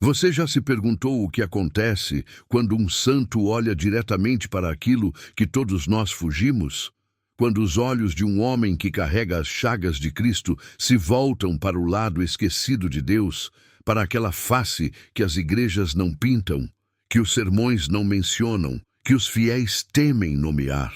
Você já se perguntou o que acontece quando um santo olha diretamente para aquilo que todos nós fugimos? Quando os olhos de um homem que carrega as chagas de Cristo se voltam para o lado esquecido de Deus, para aquela face que as igrejas não pintam, que os sermões não mencionam, que os fiéis temem nomear.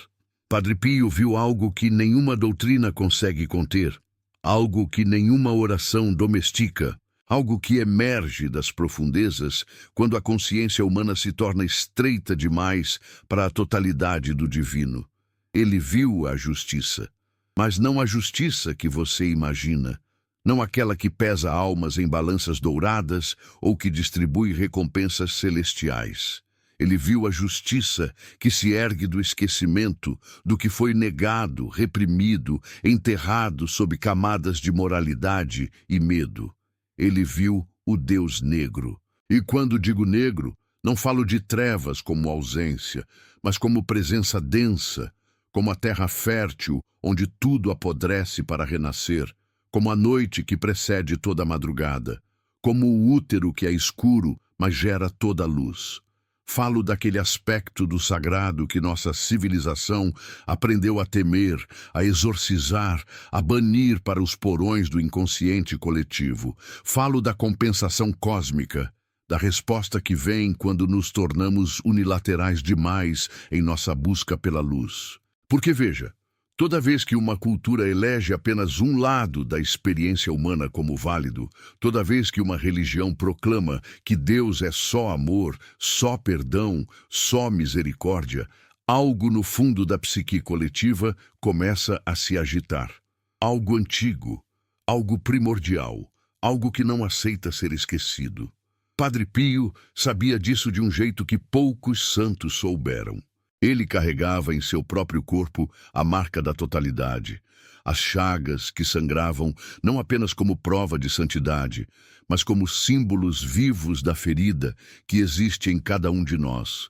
Padre Pio viu algo que nenhuma doutrina consegue conter, algo que nenhuma oração domestica, algo que emerge das profundezas quando a consciência humana se torna estreita demais para a totalidade do divino. Ele viu a justiça, mas não a justiça que você imagina, não aquela que pesa almas em balanças douradas ou que distribui recompensas celestiais. Ele viu a justiça que se ergue do esquecimento, do que foi negado, reprimido, enterrado sob camadas de moralidade e medo. Ele viu o Deus negro. E quando digo negro, não falo de trevas como ausência, mas como presença densa, como a terra fértil onde tudo apodrece para renascer, como a noite que precede toda a madrugada, como o útero que é escuro, mas gera toda a luz. Falo daquele aspecto do sagrado que nossa civilização aprendeu a temer, a exorcizar, a banir para os porões do inconsciente coletivo. Falo da compensação cósmica, da resposta que vem quando nos tornamos unilaterais demais em nossa busca pela luz. Porque veja, toda vez que uma cultura elege apenas um lado da experiência humana como válido, toda vez que uma religião proclama que Deus é só amor, só perdão, só misericórdia, algo no fundo da psique coletiva começa a se agitar. Algo antigo, algo primordial, algo que não aceita ser esquecido. Padre Pio sabia disso de um jeito que poucos santos souberam. Ele carregava em seu próprio corpo a marca da totalidade, as chagas que sangravam não apenas como prova de santidade, mas como símbolos vivos da ferida que existe em cada um de nós,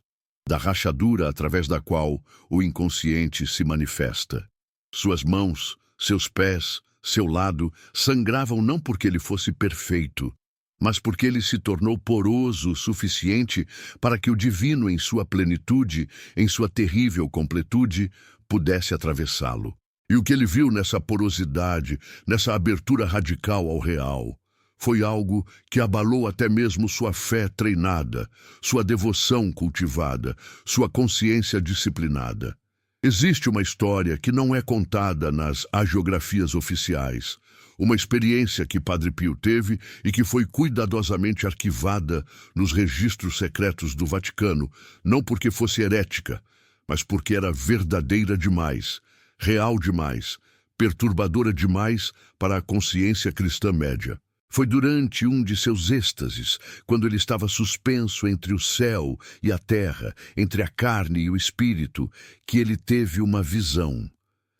da rachadura através da qual o inconsciente se manifesta. Suas mãos, seus pés, seu lado sangravam não porque ele fosse perfeito, mas porque ele se tornou poroso o suficiente para que o divino em sua plenitude, em sua terrível completude, pudesse atravessá-lo. E o que ele viu nessa porosidade, nessa abertura radical ao real, foi algo que abalou até mesmo sua fé treinada, sua devoção cultivada, sua consciência disciplinada. Existe uma história que não é contada nas hagiografias oficiais, uma experiência que Padre Pio teve e que foi cuidadosamente arquivada nos registros secretos do Vaticano, não porque fosse herética, mas porque era verdadeira demais, real demais, perturbadora demais para a consciência cristã média. Foi durante um de seus êxtases, quando ele estava suspenso entre o céu e a terra, entre a carne e o espírito, que ele teve uma visão.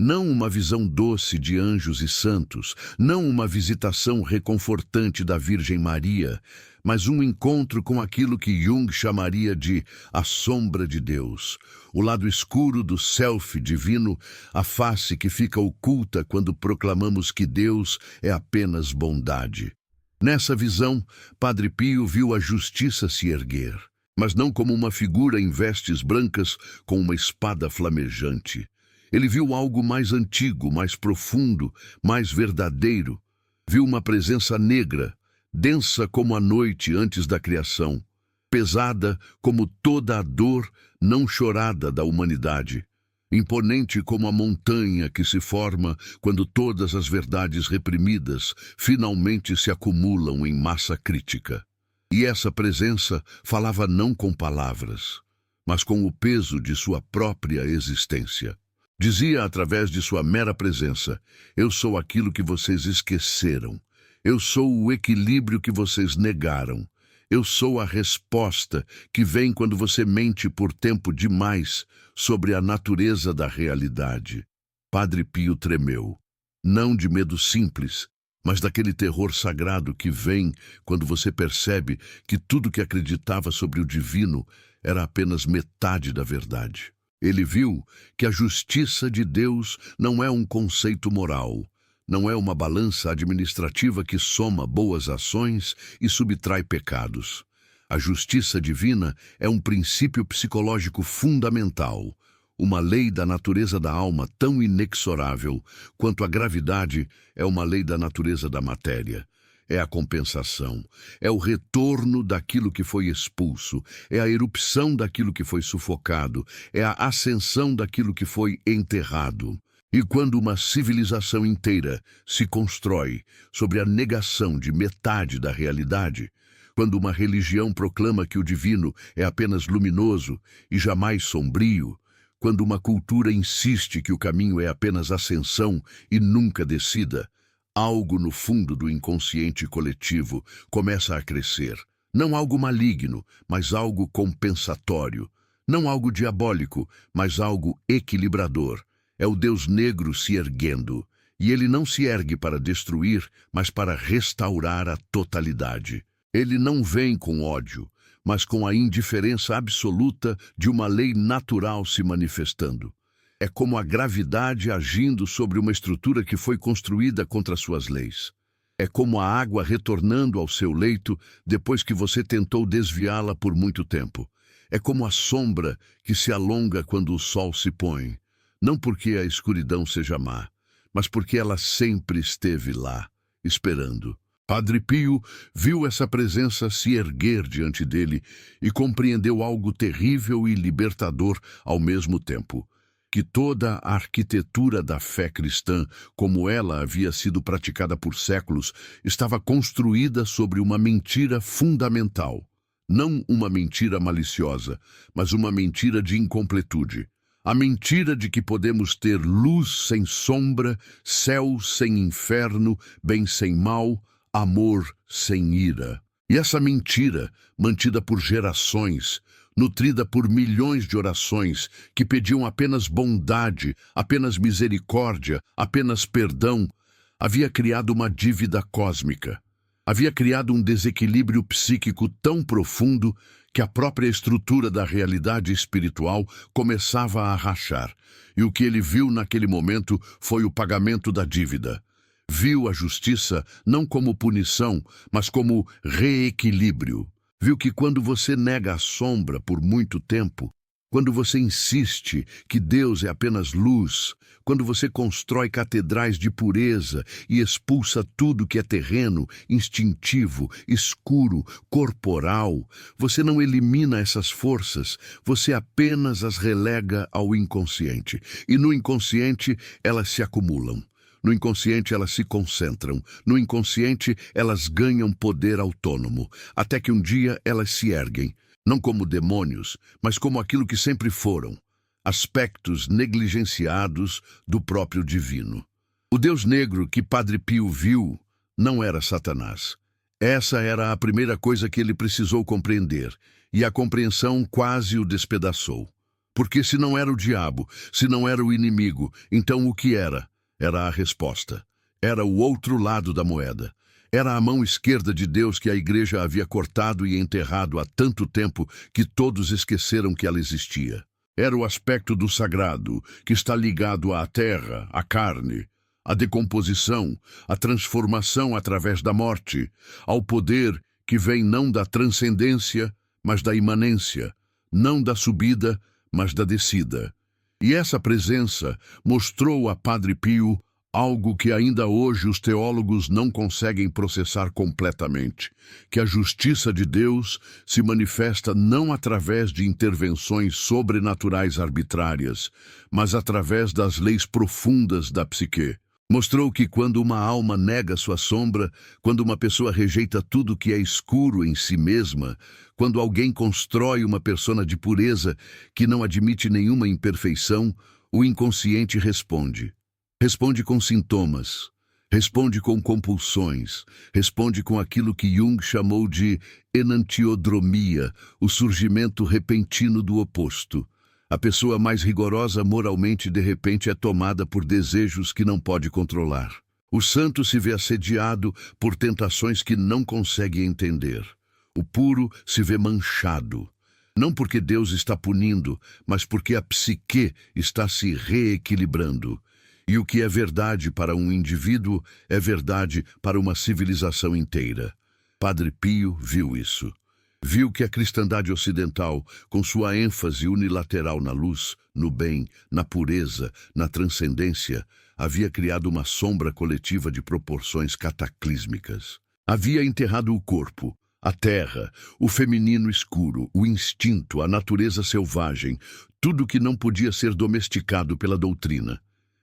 Não uma visão doce de anjos e santos, não uma visitação reconfortante da Virgem Maria, mas um encontro com aquilo que Jung chamaria de a sombra de Deus, o lado escuro do self divino, a face que fica oculta quando proclamamos que Deus é apenas bondade. Nessa visão, Padre Pio viu a justiça se erguer, mas não como uma figura em vestes brancas com uma espada flamejante. Ele viu algo mais antigo, mais profundo, mais verdadeiro. Viu uma presença negra, densa como a noite antes da criação, pesada como toda a dor não chorada da humanidade, imponente como a montanha que se forma quando todas as verdades reprimidas finalmente se acumulam em massa crítica. E essa presença falava não com palavras, mas com o peso de sua própria existência. Dizia através de sua mera presença: eu sou aquilo que vocês esqueceram. Eu sou o equilíbrio que vocês negaram. Eu sou a resposta que vem quando você mente por tempo demais sobre a natureza da realidade. Padre Pio tremeu, não de medo simples, mas daquele terror sagrado que vem quando você percebe que tudo que acreditava sobre o divino era apenas metade da verdade. Ele viu que a justiça de Deus não é um conceito moral, Não é uma balança administrativa que soma boas ações e subtrai pecados. A justiça divina é um princípio psicológico fundamental, uma lei da natureza da alma tão inexorável quanto a gravidade é uma lei da natureza da matéria. É a compensação, é o retorno daquilo que foi expulso, é a erupção daquilo que foi sufocado, é a ascensão daquilo que foi enterrado. E quando uma civilização inteira se constrói sobre a negação de metade da realidade, quando uma religião proclama que o divino é apenas luminoso e jamais sombrio, quando uma cultura insiste que o caminho é apenas ascensão e nunca descida, algo no fundo do inconsciente coletivo começa a crescer. Não algo maligno, mas algo compensatório. Não algo diabólico, mas algo equilibrador. É o Deus negro se erguendo. E ele não se ergue para destruir, mas para restaurar a totalidade. Ele não vem com ódio, mas com a indiferença absoluta de uma lei natural se manifestando. É como a gravidade agindo sobre uma estrutura que foi construída contra suas leis. É como a água retornando ao seu leito depois que você tentou desviá-la por muito tempo. É como a sombra que se alonga quando o sol se põe. Não porque a escuridão seja má, mas porque ela sempre esteve lá, esperando. Padre Pio viu essa presença se erguer diante dele e compreendeu algo terrível e libertador ao mesmo tempo. Que toda a arquitetura da fé cristã, como ela havia sido praticada por séculos, estava construída sobre uma mentira fundamental. Não uma mentira maliciosa, mas uma mentira de incompletude. A mentira de que podemos ter luz sem sombra, céu sem inferno, bem sem mal, amor sem ira. E essa mentira, mantida por gerações, nutrida por milhões de orações que pediam apenas bondade, apenas misericórdia, apenas perdão, havia criado uma dívida cósmica. Havia criado um desequilíbrio psíquico tão profundo que a própria estrutura da realidade espiritual começava a rachar. E o que ele viu naquele momento foi o pagamento da dívida. Viu a justiça não como punição, mas como reequilíbrio. Viu que quando você nega a sombra por muito tempo, quando você insiste que Deus é apenas luz, quando você constrói catedrais de pureza e expulsa tudo que é terreno, instintivo, escuro, corporal, você não elimina essas forças, você apenas as relega ao inconsciente. E no inconsciente elas se acumulam. No inconsciente elas se concentram, no inconsciente elas ganham poder autônomo, até que um dia elas se erguem, não como demônios, mas como aquilo que sempre foram, aspectos negligenciados do próprio divino. O Deus negro que Padre Pio viu não era Satanás. Essa era a primeira coisa que ele precisou compreender, e a compreensão quase o despedaçou. Porque se não era o diabo, se não era o inimigo, então o que era? Era a resposta. Era o outro lado da moeda. Era a mão esquerda de Deus que a igreja havia cortado e enterrado há tanto tempo que todos esqueceram que ela existia. Era o aspecto do sagrado que está ligado à terra, à carne, à decomposição, à transformação através da morte, ao poder que vem não da transcendência, mas da imanência, não da subida, mas da descida. E essa presença mostrou a Padre Pio algo que ainda hoje os teólogos não conseguem processar completamente, que a justiça de Deus se manifesta não através de intervenções sobrenaturais arbitrárias, mas através das leis profundas da psique. Mostrou que quando uma alma nega sua sombra, quando uma pessoa rejeita tudo que é escuro em si mesma, quando alguém constrói uma persona de pureza que não admite nenhuma imperfeição, o inconsciente responde. Responde com sintomas, responde com compulsões, responde com aquilo que Jung chamou de enantiodromia, o surgimento repentino do oposto. A pessoa mais rigorosa moralmente de repente é tomada por desejos que não pode controlar. O santo se vê assediado por tentações que não consegue entender. O puro se vê manchado. Não porque Deus está punindo, mas porque a psique está se reequilibrando. E o que é verdade para um indivíduo é verdade para uma civilização inteira. Padre Pio viu isso. Viu que a cristandade ocidental, com sua ênfase unilateral na luz, no bem, na pureza, na transcendência, havia criado uma sombra coletiva de proporções cataclísmicas. Havia enterrado o corpo, a terra, o feminino escuro, o instinto, a natureza selvagem, tudo que não podia ser domesticado pela doutrina.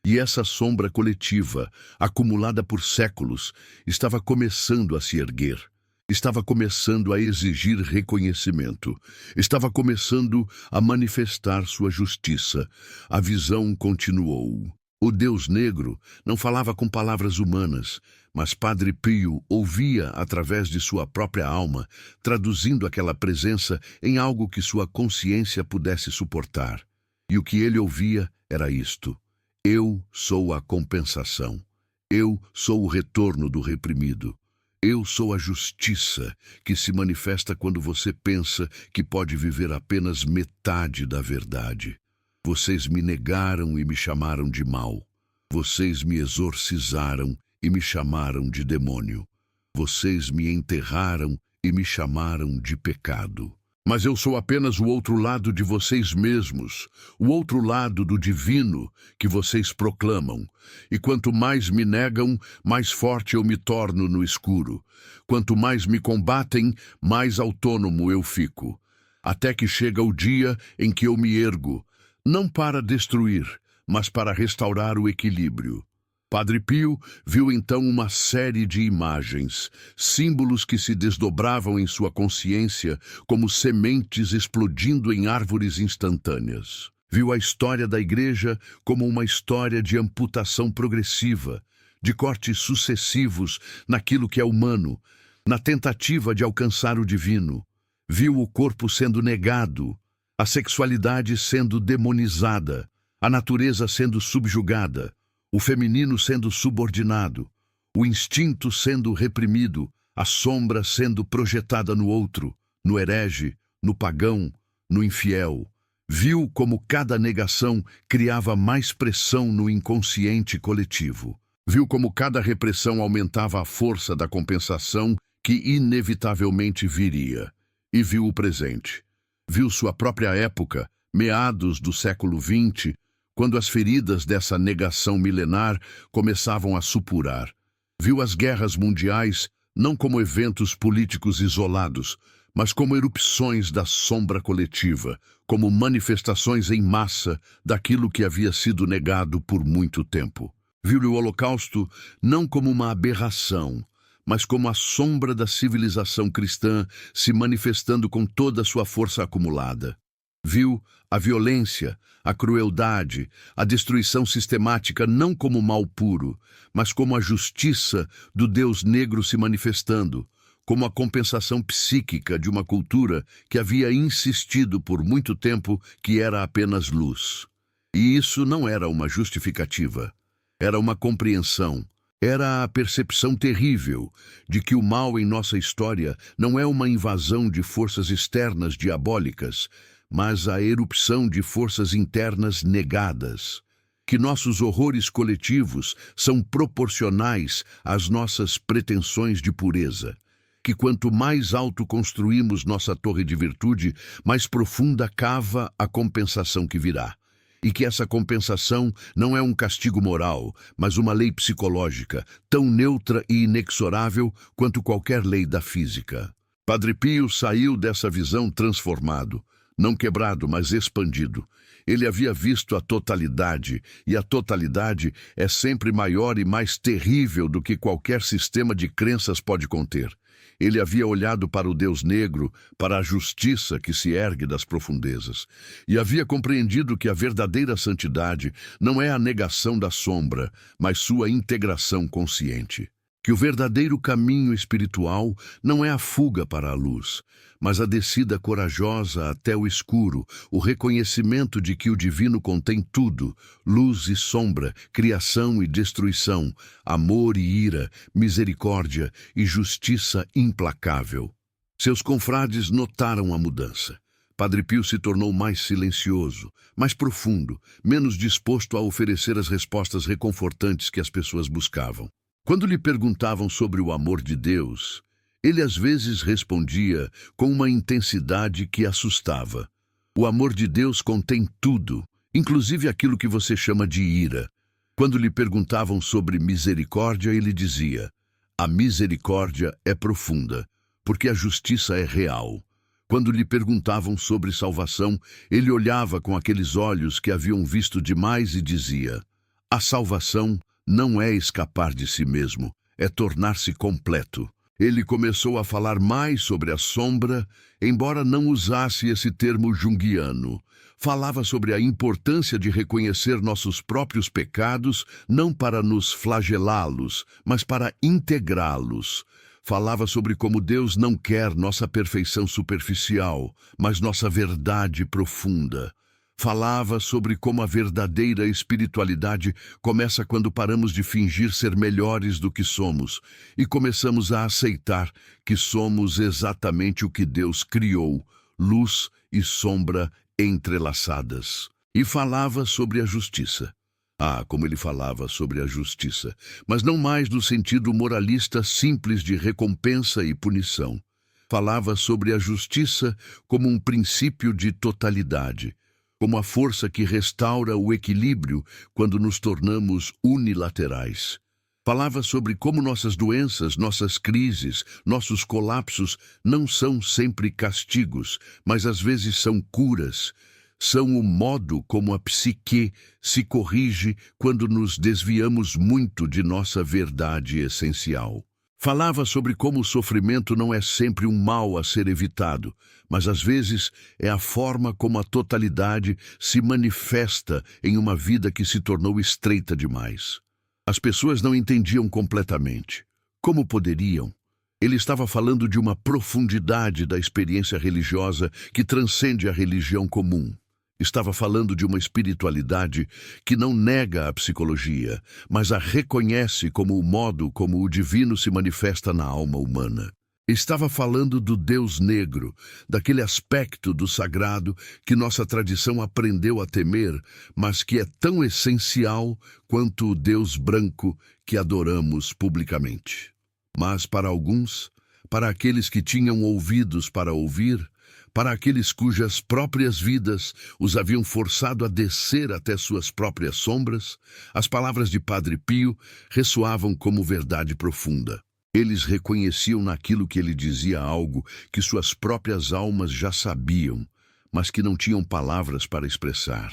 E essa sombra coletiva, acumulada por séculos, estava começando a se erguer. Estava começando a exigir reconhecimento. Estava começando a manifestar sua justiça. A visão continuou. O Deus negro não falava com palavras humanas, mas Padre Pio ouvia através de sua própria alma, traduzindo aquela presença em algo que sua consciência pudesse suportar. E o que ele ouvia era isto: eu sou a compensação. Eu sou o retorno do reprimido. Eu sou a justiça que se manifesta quando você pensa que pode viver apenas metade da verdade. Vocês me negaram e me chamaram de mal. Vocês me exorcizaram e me chamaram de demônio. Vocês me enterraram e me chamaram de pecado. Mas eu sou apenas o outro lado de vocês mesmos, o outro lado do divino que vocês proclamam. E quanto mais me negam, mais forte eu me torno no escuro. Quanto mais me combatem, mais autônomo eu fico. Até que chega o dia em que eu me ergo, não para destruir, mas para restaurar o equilíbrio. Padre Pio viu então uma série de imagens, símbolos que se desdobravam em sua consciência como sementes explodindo em árvores instantâneas. Viu a história da Igreja como uma história de amputação progressiva, de cortes sucessivos naquilo que é humano, na tentativa de alcançar o divino. Viu o corpo sendo negado, a sexualidade sendo demonizada, a natureza sendo subjugada, o feminino sendo subordinado, o instinto sendo reprimido, a sombra sendo projetada no outro, no herege, no pagão, no infiel. Viu como cada negação criava mais pressão no inconsciente coletivo. Viu como cada repressão aumentava a força da compensação que inevitavelmente viria. E viu o presente. Viu sua própria época, meados do século XX, quando as feridas dessa negação milenar começavam a supurar. Viu as guerras mundiais não como eventos políticos isolados, mas como erupções da sombra coletiva, como manifestações em massa daquilo que havia sido negado por muito tempo. Viu o Holocausto não como uma aberração, mas como a sombra da civilização cristã se manifestando com toda a sua força acumulada. Viu a violência, a crueldade, a destruição sistemática não como mal puro, mas como a justiça do Deus negro se manifestando, como a compensação psíquica de uma cultura que havia insistido por muito tempo que era apenas luz. E isso não era uma justificativa, era uma compreensão. Era a percepção terrível de que o mal em nossa história não é uma invasão de forças externas diabólicas, mas a erupção de forças internas negadas. Que nossos horrores coletivos são proporcionais às nossas pretensões de pureza. Que quanto mais alto construímos nossa torre de virtude, mais profunda cava a compensação que virá. E que essa compensação não é um castigo moral, mas uma lei psicológica, tão neutra e inexorável quanto qualquer lei da física. Padre Pio saiu dessa visão transformado, não quebrado, mas expandido. Ele havia visto a totalidade, e a totalidade é sempre maior e mais terrível do que qualquer sistema de crenças pode conter. Ele havia olhado para o Deus negro, para a justiça que se ergue das profundezas, e havia compreendido que a verdadeira santidade não é a negação da sombra, mas sua integração consciente. Que o verdadeiro caminho espiritual não é a fuga para a luz, mas a descida corajosa até o escuro, o reconhecimento de que o divino contém tudo, luz e sombra, criação e destruição, amor e ira, misericórdia e justiça implacável. Seus confrades notaram a mudança. Padre Pio se tornou mais silencioso, mais profundo, menos disposto a oferecer as respostas reconfortantes que as pessoas buscavam. Quando lhe perguntavam sobre o amor de Deus, ele às vezes respondia com uma intensidade que assustava. O amor de Deus contém tudo, inclusive aquilo que você chama de ira. Quando lhe perguntavam sobre misericórdia, ele dizia: a misericórdia é profunda, porque a justiça é real. Quando lhe perguntavam sobre salvação, ele olhava com aqueles olhos que haviam visto demais e dizia: a salvação não é escapar de si mesmo, é tornar-se completo. Ele começou a falar mais sobre a sombra, embora não usasse esse termo junguiano. Falava sobre a importância de reconhecer nossos próprios pecados, não para nos flagelá-los, mas para integrá-los. Falava sobre como Deus não quer nossa perfeição superficial, mas nossa verdade profunda. Falava sobre como a verdadeira espiritualidade começa quando paramos de fingir ser melhores do que somos e começamos a aceitar que somos exatamente o que Deus criou, luz e sombra entrelaçadas. E falava sobre a justiça. Ah, como ele falava sobre a justiça, mas não mais no sentido moralista simples de recompensa e punição. Falava sobre a justiça como um princípio de totalidade, como a força que restaura o equilíbrio quando nos tornamos unilaterais. Falava sobre como nossas doenças, nossas crises, nossos colapsos não são sempre castigos, mas às vezes são curas. São o modo como a psique se corrige quando nos desviamos muito de nossa verdade essencial. Falava sobre como o sofrimento não é sempre um mal a ser evitado, mas às vezes é a forma como a totalidade se manifesta em uma vida que se tornou estreita demais. As pessoas não entendiam completamente. Como poderiam? Ele estava falando de uma profundidade da experiência religiosa que transcende a religião comum. Estava falando de uma espiritualidade que não nega a psicologia, mas a reconhece como o modo como o divino se manifesta na alma humana. Estava falando do Deus negro, daquele aspecto do sagrado que nossa tradição aprendeu a temer, mas que é tão essencial quanto o Deus branco que adoramos publicamente. Mas para alguns, para aqueles que tinham ouvidos para ouvir, para aqueles cujas próprias vidas os haviam forçado a descer até suas próprias sombras, as palavras de Padre Pio ressoavam como verdade profunda. Eles reconheciam naquilo que ele dizia algo que suas próprias almas já sabiam, mas que não tinham palavras para expressar.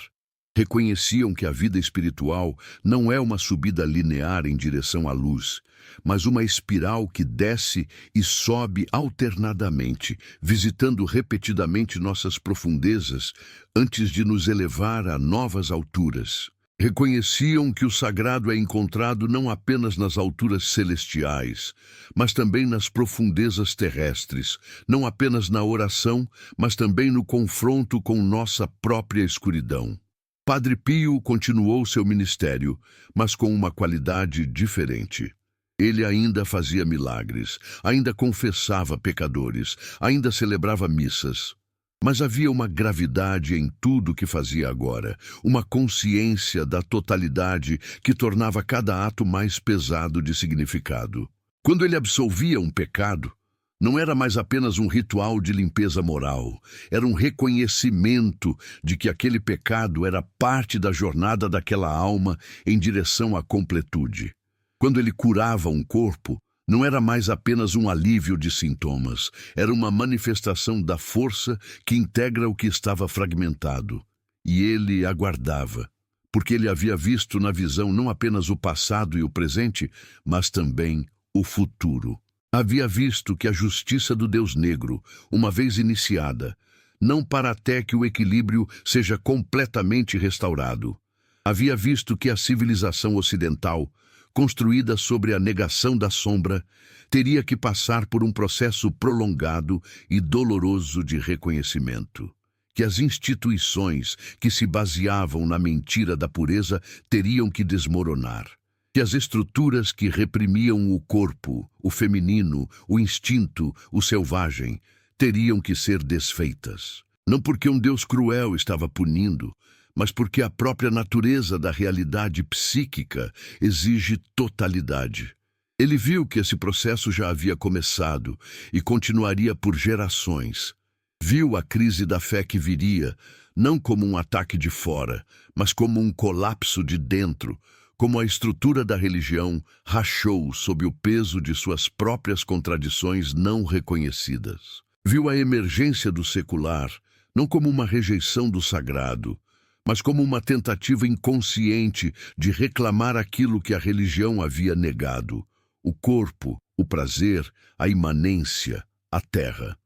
Reconheciam que a vida espiritual não é uma subida linear em direção à luz, mas uma espiral que desce e sobe alternadamente, visitando repetidamente nossas profundezas antes de nos elevar a novas alturas. Reconheciam que o sagrado é encontrado não apenas nas alturas celestiais, mas também nas profundezas terrestres, não apenas na oração, mas também no confronto com nossa própria escuridão. Padre Pio continuou seu ministério, mas com uma qualidade diferente. Ele ainda fazia milagres, ainda confessava pecadores, ainda celebrava missas. Mas havia uma gravidade em tudo que fazia agora, uma consciência da totalidade que tornava cada ato mais pesado de significado. Quando ele absolvia um pecado, não era mais apenas um ritual de limpeza moral, era um reconhecimento de que aquele pecado era parte da jornada daquela alma em direção à completude. Quando ele curava um corpo, não era mais apenas um alívio de sintomas, era uma manifestação da força que integra o que estava fragmentado. E ele aguardava, porque ele havia visto na visão não apenas o passado e o presente, mas também o futuro. Havia visto que a justiça do Deus negro, uma vez iniciada, não para até que o equilíbrio seja completamente restaurado. Havia visto que a civilização ocidental, construída sobre a negação da sombra, teria que passar por um processo prolongado e doloroso de reconhecimento. Que as instituições que se baseavam na mentira da pureza teriam que desmoronar. Que as estruturas que reprimiam o corpo, o feminino, o instinto, o selvagem, teriam que ser desfeitas. Não porque um Deus cruel estava punindo, mas porque a própria natureza da realidade psíquica exige totalidade. Ele viu que esse processo já havia começado e continuaria por gerações. Viu a crise da fé que viria, não como um ataque de fora, mas como um colapso de dentro, como a estrutura da religião rachou sob o peso de suas próprias contradições não reconhecidas. Viu a emergência do secular, não como uma rejeição do sagrado, mas como uma tentativa inconsciente de reclamar aquilo que a religião havia negado: o corpo, o prazer, a imanência, a terra.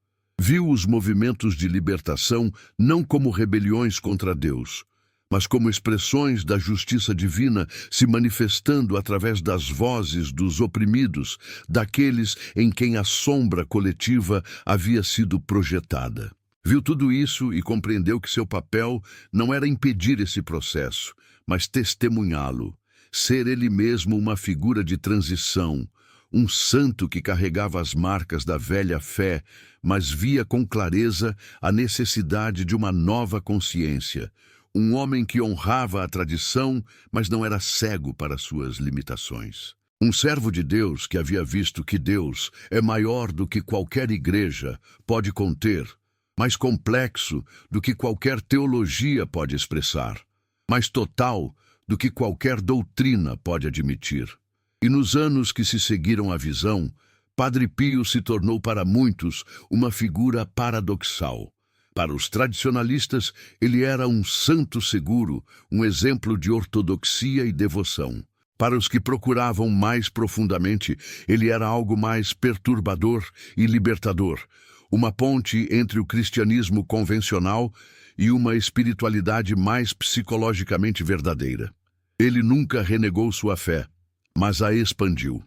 Viu os movimentos de libertação não como rebeliões contra Deus, mas como expressões da justiça divina se manifestando através das vozes dos oprimidos, daqueles em quem a sombra coletiva havia sido projetada. Viu tudo isso e compreendeu que seu papel não era impedir esse processo, mas testemunhá-lo, ser ele mesmo uma figura de transição, um santo que carregava as marcas da velha fé, mas via com clareza a necessidade de uma nova consciência, um homem que honrava a tradição, mas não era cego para suas limitações. Um servo de Deus que havia visto que Deus é maior do que qualquer igreja pode conter, mais complexo do que qualquer teologia pode expressar, mais total do que qualquer doutrina pode admitir. E nos anos que se seguiram à visão, Padre Pio se tornou para muitos uma figura paradoxal. Para os tradicionalistas, ele era um santo seguro, um exemplo de ortodoxia e devoção. Para os que procuravam mais profundamente, ele era algo mais perturbador e libertador, uma ponte entre o cristianismo convencional e uma espiritualidade mais psicologicamente verdadeira. Ele nunca renegou sua fé, mas a expandiu.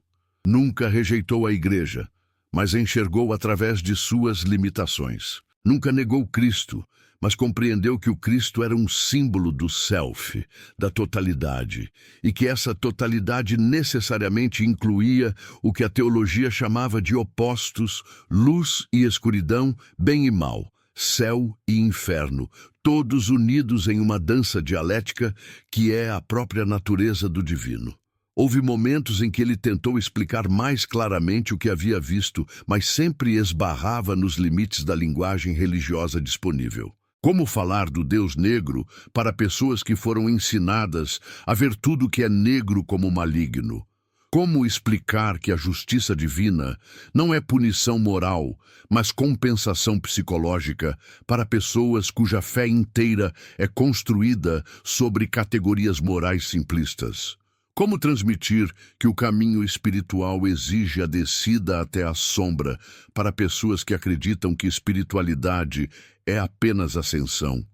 Nunca rejeitou a igreja, mas enxergou através de suas limitações. Nunca negou Cristo, mas compreendeu que o Cristo era um símbolo do self, da totalidade, e que essa totalidade necessariamente incluía o que a teologia chamava de opostos, luz e escuridão, bem e mal, céu e inferno, todos unidos em uma dança dialética que é a própria natureza do divino. Houve momentos em que ele tentou explicar mais claramente o que havia visto, mas sempre esbarrava nos limites da linguagem religiosa disponível. Como falar do Deus negro para pessoas que foram ensinadas a ver tudo que é negro como maligno? Como explicar que a justiça divina não é punição moral, mas compensação psicológica para pessoas cuja fé inteira é construída sobre categorias morais simplistas? Como transmitir que o caminho espiritual exige a descida até a sombra para pessoas que acreditam que espiritualidade é apenas ascensão?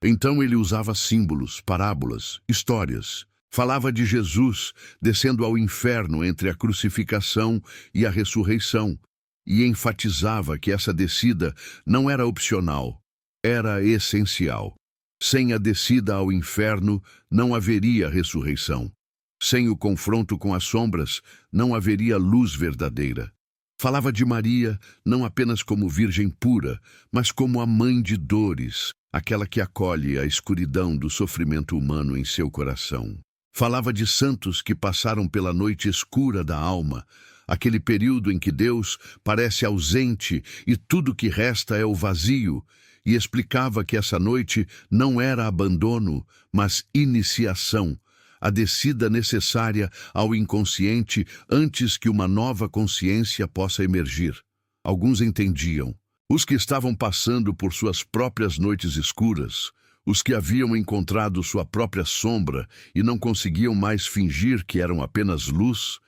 Então ele usava símbolos, parábolas, histórias. Falava de Jesus descendo ao inferno entre a crucificação e a ressurreição e enfatizava que essa descida não era opcional, era essencial. Sem a descida ao inferno não haveria ressurreição. Sem o confronto com as sombras, não haveria luz verdadeira. Falava de Maria não apenas como virgem pura, mas como a mãe de dores, aquela que acolhe a escuridão do sofrimento humano em seu coração. Falava de santos que passaram pela noite escura da alma, aquele período em que Deus parece ausente e tudo que resta é o vazio, e explicava que essa noite não era abandono, mas iniciação, a descida necessária ao inconsciente antes que uma nova consciência possa emergir. Alguns entendiam. Os que estavam passando por suas próprias noites escuras, os que haviam encontrado sua própria sombra e não conseguiam mais fingir que eram apenas luz,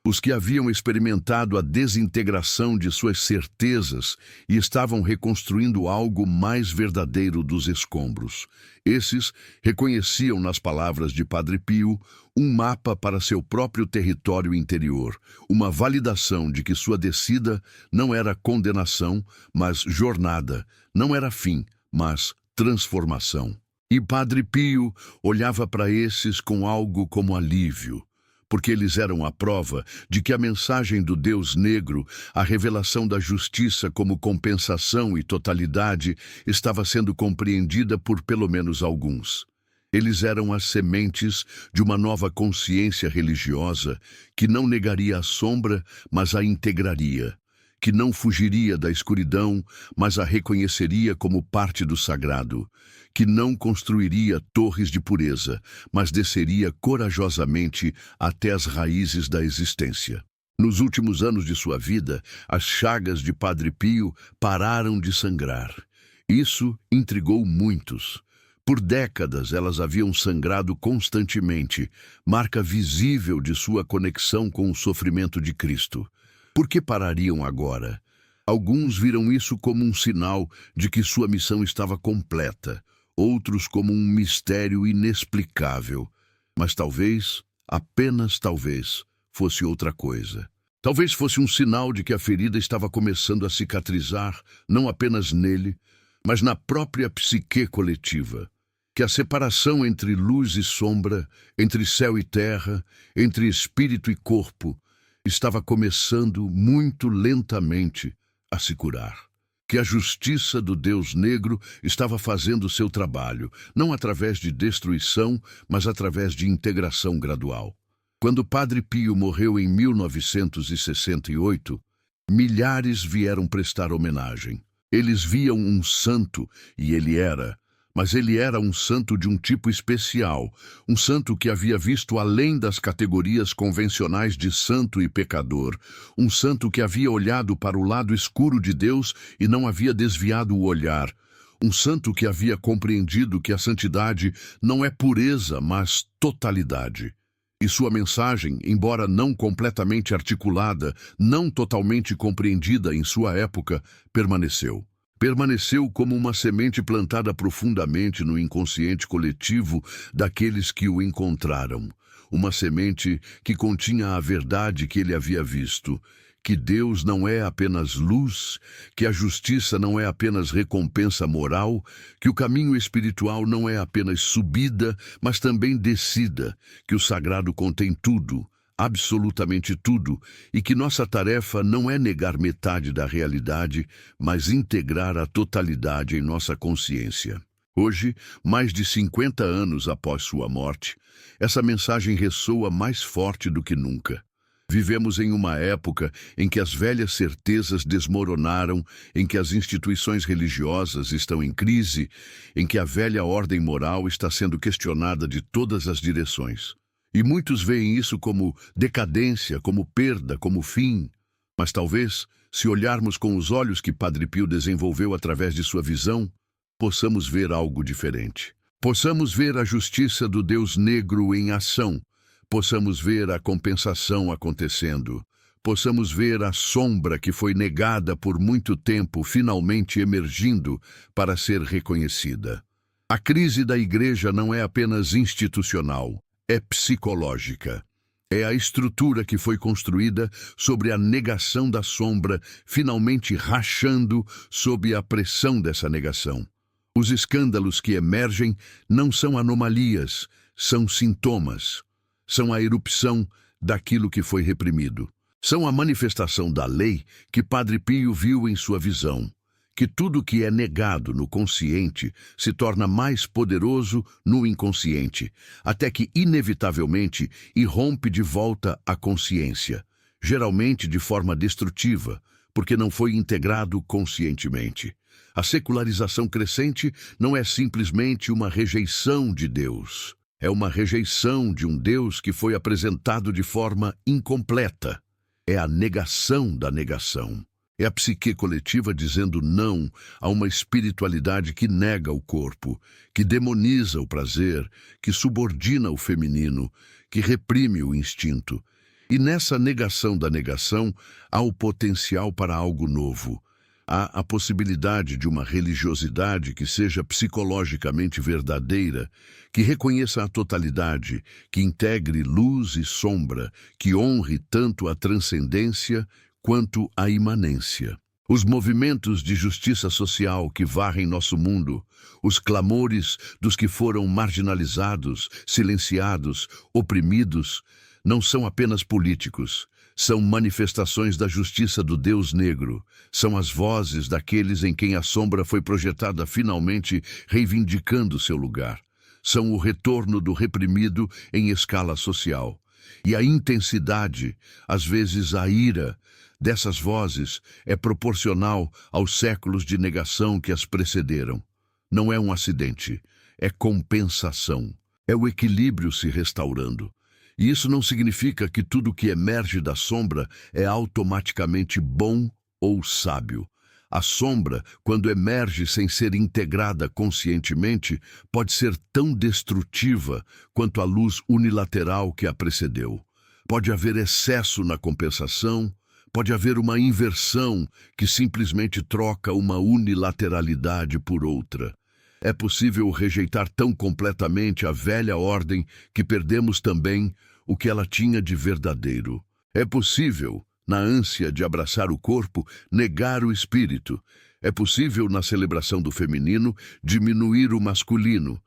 os que haviam experimentado a desintegração de suas certezas e estavam reconstruindo algo mais verdadeiro dos escombros. Esses reconheciam nas palavras de Padre Pio um mapa para seu próprio território interior, uma validação de que sua descida não era condenação, mas jornada, não era fim, mas transformação. E Padre Pio olhava para esses com algo como alívio, porque eles eram a prova de que a mensagem do Deus negro, a revelação da justiça como compensação e totalidade, estava sendo compreendida por pelo menos alguns. Eles eram as sementes de uma nova consciência religiosa que não negaria a sombra, mas a integraria, que não fugiria da escuridão, mas a reconheceria como parte do sagrado, que não construiria torres de pureza, mas desceria corajosamente até as raízes da existência. Nos últimos anos de sua vida, as chagas de Padre Pio pararam de sangrar. Isso intrigou muitos. Por décadas elas haviam sangrado constantemente, marca visível de sua conexão com o sofrimento de Cristo. Por que parariam agora? Alguns viram isso como um sinal de que sua missão estava completa, outros como um mistério inexplicável. Mas talvez, apenas talvez, fosse outra coisa. Talvez fosse um sinal de que a ferida estava começando a cicatrizar, não apenas nele, mas na própria psique coletiva. Que a separação entre luz e sombra, entre céu e terra, entre espírito e corpo, estava começando muito lentamente a se curar. Que a justiça do Deus negro estava fazendo seu trabalho, não através de destruição, mas através de integração gradual. Quando Padre Pio morreu em 1968, milhares vieram prestar homenagem. Eles viam um santo, e ele era, mas ele era um santo de um tipo especial, um santo que havia visto além das categorias convencionais de santo e pecador, um santo que havia olhado para o lado escuro de Deus e não havia desviado o olhar, um santo que havia compreendido que a santidade não é pureza, mas totalidade. E sua mensagem, embora não completamente articulada, não totalmente compreendida em sua época, permaneceu. Permaneceu como uma semente plantada profundamente no inconsciente coletivo daqueles que o encontraram. Uma semente que continha a verdade que ele havia visto, que Deus não é apenas luz, que a justiça não é apenas recompensa moral, que o caminho espiritual não é apenas subida, mas também descida, que o sagrado contém tudo, absolutamente tudo, e que nossa tarefa não é negar metade da realidade, mas integrar a totalidade em nossa consciência. Hoje, mais de 50 anos após sua morte, essa mensagem ressoa mais forte do que nunca. Vivemos em uma época em que as velhas certezas desmoronaram, em que as instituições religiosas estão em crise, em que a velha ordem moral está sendo questionada de todas as direções. E muitos veem isso como decadência, como perda, como fim. Mas talvez, se olharmos com os olhos que Padre Pio desenvolveu através de sua visão, possamos ver algo diferente. Possamos ver a justiça do Deus negro em ação. Possamos ver a compensação acontecendo. Possamos ver a sombra que foi negada por muito tempo finalmente emergindo para ser reconhecida. A crise da Igreja não é apenas institucional. É psicológica. É a estrutura que foi construída sobre a negação da sombra, finalmente rachando sob a pressão dessa negação. Os escândalos que emergem não são anomalias, são sintomas. São a erupção daquilo que foi reprimido. São a manifestação da lei que Padre Pio viu em sua visão. Que tudo que é negado no consciente se torna mais poderoso no inconsciente, até que, inevitavelmente, irrompe de volta à consciência, geralmente de forma destrutiva, porque não foi integrado conscientemente. A secularização crescente não é simplesmente uma rejeição de Deus. É uma rejeição de um Deus que foi apresentado de forma incompleta. É a negação da negação. É a psique coletiva dizendo não a uma espiritualidade que nega o corpo, que demoniza o prazer, que subordina o feminino, que reprime o instinto. E nessa negação da negação há o potencial para algo novo. Há a possibilidade de uma religiosidade que seja psicologicamente verdadeira, que reconheça a totalidade, que integre luz e sombra, que honre tanto a transcendência quanto a imanência. Os movimentos de justiça social que varrem nosso mundo, os clamores dos que foram marginalizados, silenciados, oprimidos, não são apenas políticos, são manifestações da justiça do Deus negro, são as vozes daqueles em quem a sombra foi projetada finalmente reivindicando seu lugar. São o retorno do reprimido em escala social. E a intensidade, às vezes a ira, dessas vozes é proporcional aos séculos de negação que as precederam. Não é um acidente, é compensação. É o equilíbrio se restaurando. E isso não significa que tudo que emerge da sombra é automaticamente bom ou sábio. A sombra, quando emerge sem ser integrada conscientemente, pode ser tão destrutiva quanto a luz unilateral que a precedeu. Pode haver excesso na compensação, pode haver uma inversão que simplesmente troca uma unilateralidade por outra. É possível rejeitar tão completamente a velha ordem que perdemos também o que ela tinha de verdadeiro. É possível, na ânsia de abraçar o corpo, negar o espírito. É possível, na celebração do feminino, diminuir o masculino.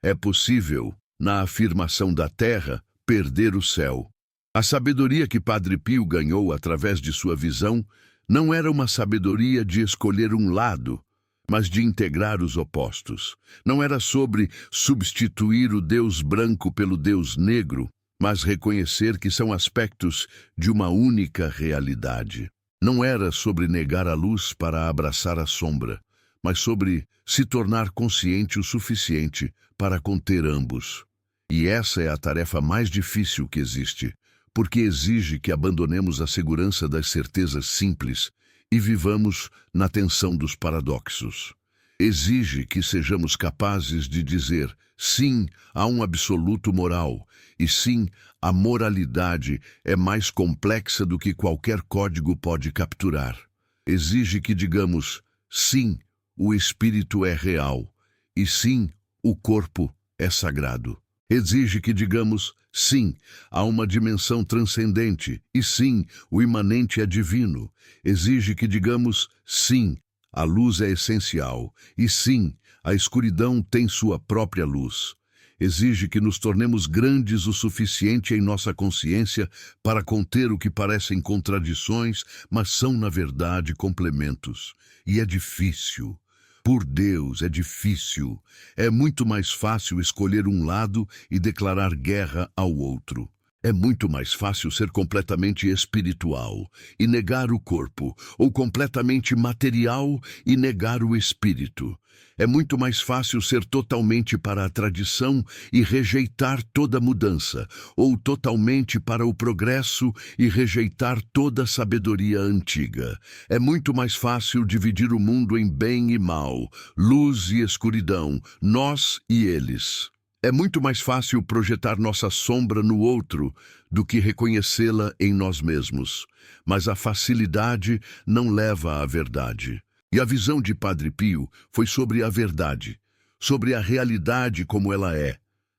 É possível, na afirmação da terra, perder o céu. A sabedoria que Padre Pio ganhou através de sua visão não era uma sabedoria de escolher um lado, mas de integrar os opostos. Não era sobre substituir o Deus branco pelo Deus negro, mas reconhecer que são aspectos de uma única realidade. Não era sobre negar a luz para abraçar a sombra, mas sobre se tornar consciente o suficiente para conter ambos. E essa é a tarefa mais difícil que existe, porque exige que abandonemos a segurança das certezas simples e vivamos na tensão dos paradoxos. Exige que sejamos capazes de dizer sim a um absoluto moral, e sim, a moralidade é mais complexa do que qualquer código pode capturar. Exige que digamos sim, o espírito é real, e sim, o corpo é sagrado. Exige que digamos sim, há uma dimensão transcendente, e sim, o imanente é divino. Exige que digamos sim, a luz é essencial, e sim, a escuridão tem sua própria luz. Exige que nos tornemos grandes o suficiente em nossa consciência para conter o que parecem contradições, mas são, na verdade, complementos. E é difícil. Por Deus, é difícil. É muito mais fácil escolher um lado e declarar guerra ao outro. É muito mais fácil ser completamente espiritual e negar o corpo, ou completamente material e negar o espírito. É muito mais fácil ser totalmente para a tradição e rejeitar toda mudança, ou totalmente para o progresso e rejeitar toda a sabedoria antiga. É muito mais fácil dividir o mundo em bem e mal, luz e escuridão, nós e eles. É muito mais fácil projetar nossa sombra no outro do que reconhecê-la em nós mesmos. Mas a facilidade não leva à verdade. E a visão de Padre Pio foi sobre a verdade, sobre a realidade como ela é,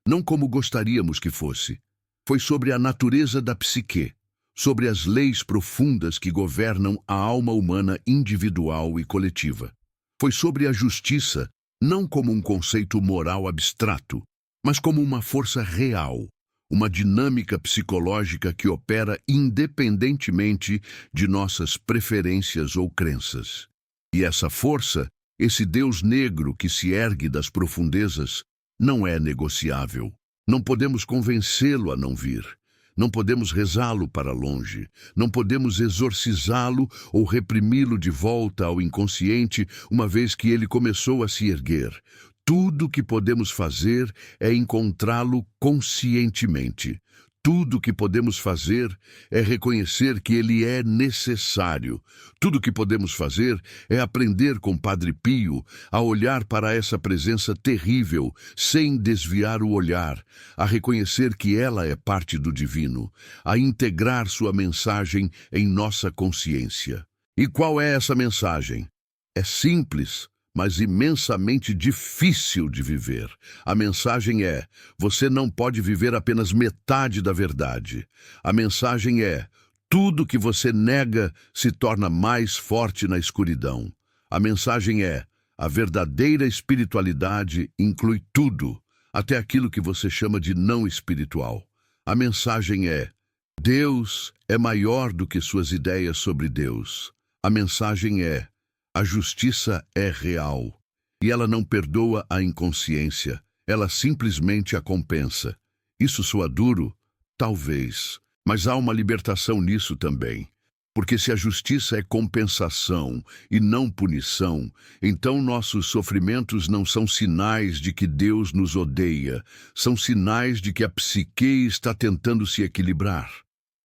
não como gostaríamos que fosse. Foi sobre a natureza da psique, sobre as leis profundas que governam a alma humana individual e coletiva. Foi sobre a justiça, não como um conceito moral abstrato, mas como uma força real, uma dinâmica psicológica que opera independentemente de nossas preferências ou crenças. E essa força, esse Deus negro que se ergue das profundezas, não é negociável. Não podemos convencê-lo a não vir. Não podemos rezá-lo para longe. Não podemos exorcizá-lo ou reprimi-lo de volta ao inconsciente, uma vez que ele começou a se erguer. Tudo o que podemos fazer é encontrá-lo conscientemente. Tudo o que podemos fazer é reconhecer que ele é necessário. Tudo o que podemos fazer é aprender com Padre Pio a olhar para essa presença terrível, sem desviar o olhar, a reconhecer que ela é parte do divino, a integrar sua mensagem em nossa consciência. E qual é essa mensagem? É simples, mas imensamente difícil de viver. A mensagem é: você não pode viver apenas metade da verdade. A mensagem é: tudo que você nega se torna mais forte na escuridão. A mensagem é: a verdadeira espiritualidade inclui tudo, até aquilo que você chama de não espiritual. A mensagem é: Deus é maior do que suas ideias sobre Deus. A mensagem é: a justiça é real. E ela não perdoa a inconsciência, ela simplesmente a compensa. Isso soa duro? Talvez. Mas há uma libertação nisso também. Porque se a justiça é compensação e não punição, então nossos sofrimentos não são sinais de que Deus nos odeia, são sinais de que a psique está tentando se equilibrar.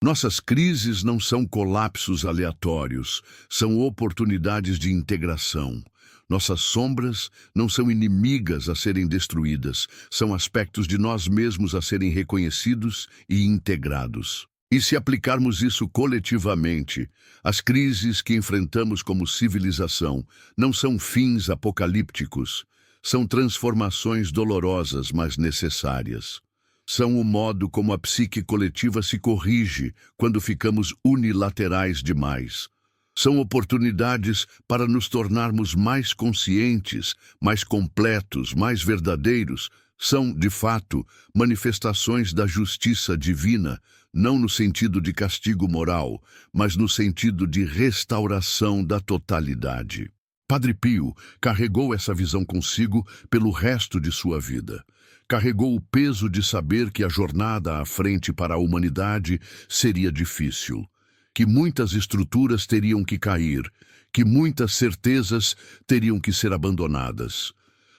Nossas crises não são colapsos aleatórios, são oportunidades de integração. Nossas sombras não são inimigas a serem destruídas, são aspectos de nós mesmos a serem reconhecidos e integrados. E se aplicarmos isso coletivamente, as crises que enfrentamos como civilização não são fins apocalípticos, são transformações dolorosas, mas necessárias. São o modo como a psique coletiva se corrige quando ficamos unilaterais demais. São oportunidades para nos tornarmos mais conscientes, mais completos, mais verdadeiros. São, de fato, manifestações da justiça divina, não no sentido de castigo moral, mas no sentido de restauração da totalidade. Padre Pio carregou essa visão consigo pelo resto de sua vida. Carregou o peso de saber que a jornada à frente para a humanidade seria difícil, que muitas estruturas teriam que cair, que muitas certezas teriam que ser abandonadas.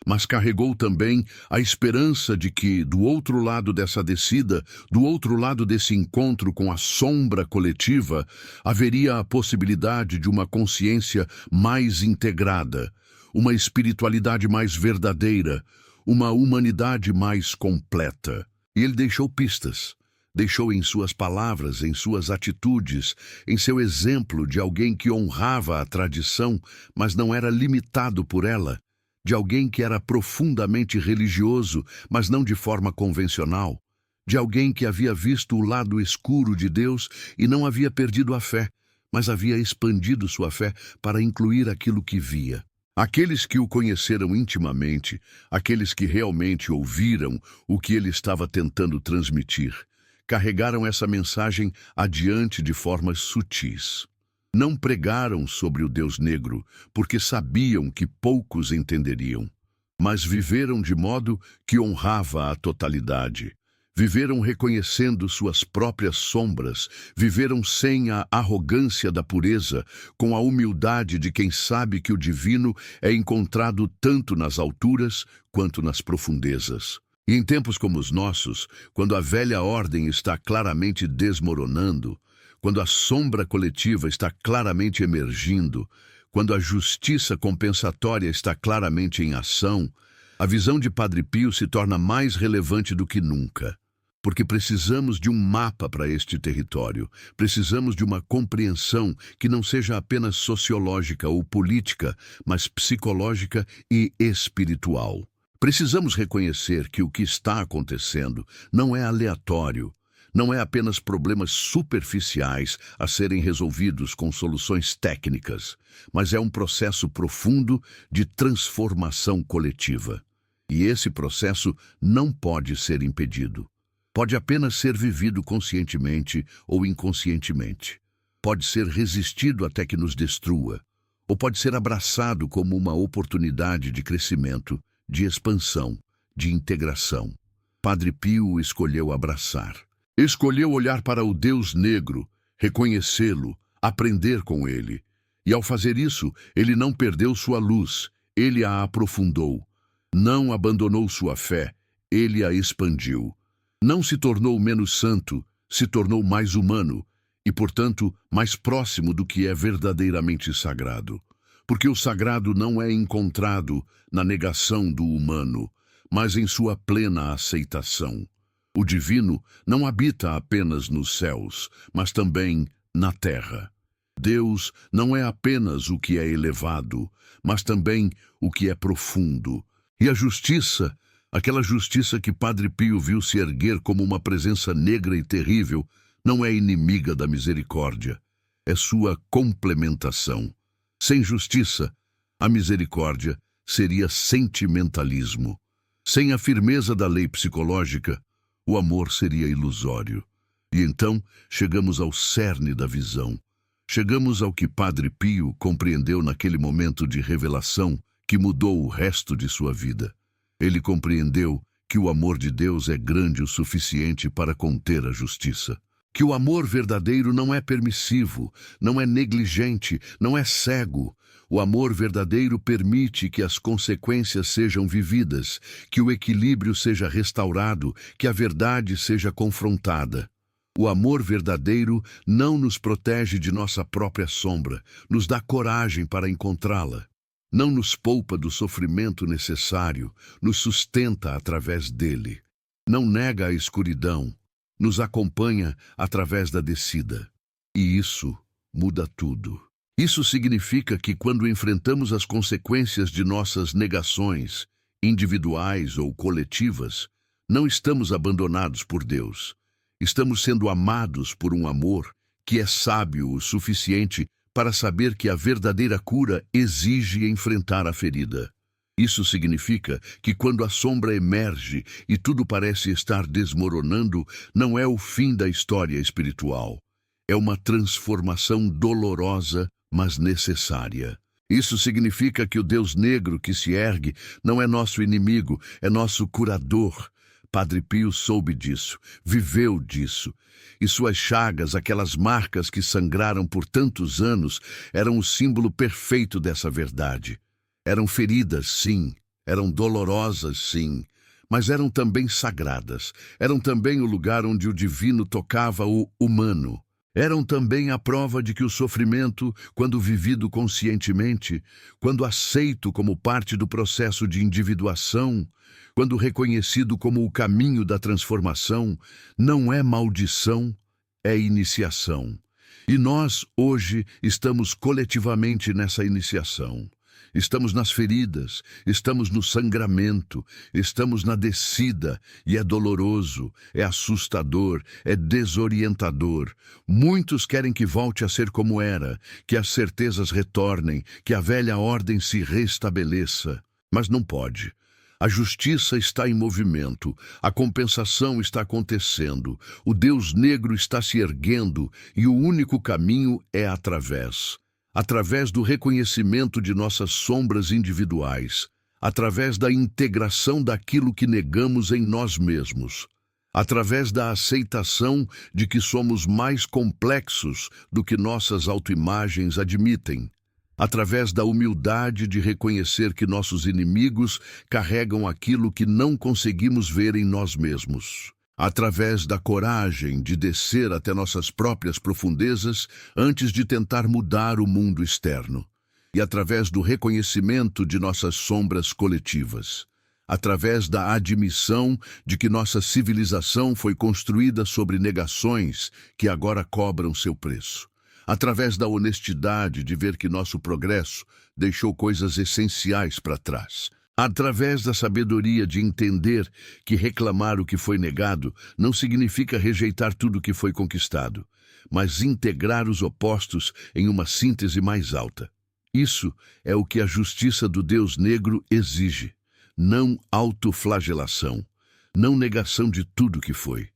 Mas carregou também a esperança de que, do outro lado dessa descida, do outro lado desse encontro com a sombra coletiva, haveria a possibilidade de uma consciência mais integrada, uma espiritualidade mais verdadeira, uma humanidade mais completa. E ele deixou pistas. Deixou em suas palavras, em suas atitudes, em seu exemplo de alguém que honrava a tradição, mas não era limitado por ela, de alguém que era profundamente religioso, mas não de forma convencional, de alguém que havia visto o lado escuro de Deus e não havia perdido a fé, mas havia expandido sua fé para incluir aquilo que via. Aqueles que o conheceram intimamente, aqueles que realmente ouviram o que ele estava tentando transmitir, carregaram essa mensagem adiante de formas sutis. Não pregaram sobre o Deus negro, porque sabiam que poucos entenderiam, mas viveram de modo que honrava a totalidade. Viveram reconhecendo suas próprias sombras, viveram sem a arrogância da pureza, com a humildade de quem sabe que o divino é encontrado tanto nas alturas quanto nas profundezas. E em tempos como os nossos, quando a velha ordem está claramente desmoronando, quando a sombra coletiva está claramente emergindo, quando a justiça compensatória está claramente em ação, a visão de Padre Pio se torna mais relevante do que nunca. Porque precisamos de um mapa para este território, precisamos de uma compreensão que não seja apenas sociológica ou política, mas psicológica e espiritual. Precisamos reconhecer que o que está acontecendo não é aleatório, não é apenas problemas superficiais a serem resolvidos com soluções técnicas, mas é um processo profundo de transformação coletiva. E esse processo não pode ser impedido. Pode apenas ser vivido conscientemente ou inconscientemente. Pode ser resistido até que nos destrua, ou pode ser abraçado como uma oportunidade de crescimento, de expansão, de integração. Padre Pio escolheu abraçar. Escolheu olhar para o Deus negro, reconhecê-lo, aprender com ele. E ao fazer isso, ele não perdeu sua luz, ele a aprofundou. Não abandonou sua fé, ele a expandiu. Não se tornou menos santo, se tornou mais humano e, portanto, mais próximo do que é verdadeiramente sagrado. Porque o sagrado não é encontrado na negação do humano, mas em sua plena aceitação. O divino não habita apenas nos céus, mas também na terra. Deus não é apenas o que é elevado, mas também o que é profundo. E a justiça, aquela justiça que Padre Pio viu se erguer como uma presença negra e terrível, não é inimiga da misericórdia, é sua complementação. Sem justiça, a misericórdia seria sentimentalismo. Sem a firmeza da lei psicológica, o amor seria ilusório. E então chegamos ao cerne da visão. Chegamos ao que Padre Pio compreendeu naquele momento de revelação que mudou o resto de sua vida. Ele compreendeu que o amor de Deus é grande o suficiente para conter a justiça. Que o amor verdadeiro não é permissivo, não é negligente, não é cego. O amor verdadeiro permite que as consequências sejam vividas, que o equilíbrio seja restaurado, que a verdade seja confrontada. O amor verdadeiro não nos protege de nossa própria sombra, nos dá coragem para encontrá-la. Não nos poupa do sofrimento necessário, nos sustenta através dele. Não nega a escuridão, nos acompanha através da descida. E isso muda tudo. Isso significa que quando enfrentamos as consequências de nossas negações, individuais ou coletivas, não estamos abandonados por Deus. Estamos sendo amados por um amor que é sábio o suficiente para saber que a verdadeira cura exige enfrentar a ferida. Isso significa que quando a sombra emerge e tudo parece estar desmoronando, não é o fim da história espiritual. É uma transformação dolorosa, mas necessária. Isso significa que o Deus negro que se ergue não é nosso inimigo, é nosso curador. Padre Pio soube disso, viveu disso. E suas chagas, aquelas marcas que sangraram por tantos anos, eram o símbolo perfeito dessa verdade. Eram feridas, sim. Eram dolorosas, sim. Mas eram também sagradas. Eram também o lugar onde o divino tocava o humano. Eram também a prova de que o sofrimento, quando vivido conscientemente, quando aceito como parte do processo de individuação, quando reconhecido como o caminho da transformação, não é maldição, é iniciação. E nós, hoje, estamos coletivamente nessa iniciação. Estamos nas feridas, estamos no sangramento, estamos na descida, e é doloroso, é assustador, é desorientador. Muitos querem que volte a ser como era, que as certezas retornem, que a velha ordem se restabeleça. Mas não pode. A justiça está em movimento, a compensação está acontecendo, o Deus negro está se erguendo e o único caminho é através do reconhecimento de nossas sombras individuais, através da integração daquilo que negamos em nós mesmos, através da aceitação de que somos mais complexos do que nossas autoimagens admitem, através da humildade de reconhecer que nossos inimigos carregam aquilo que não conseguimos ver em nós mesmos, através da coragem de descer até nossas próprias profundezas antes de tentar mudar o mundo externo, e através do reconhecimento de nossas sombras coletivas, através da admissão de que nossa civilização foi construída sobre negações que agora cobram seu preço, através da honestidade de ver que nosso progresso deixou coisas essenciais para trás, através da sabedoria de entender que reclamar o que foi negado não significa rejeitar tudo que foi conquistado, mas integrar os opostos em uma síntese mais alta. Isso é o que a justiça do Deus negro exige, não autoflagelação, não negação de tudo que foi,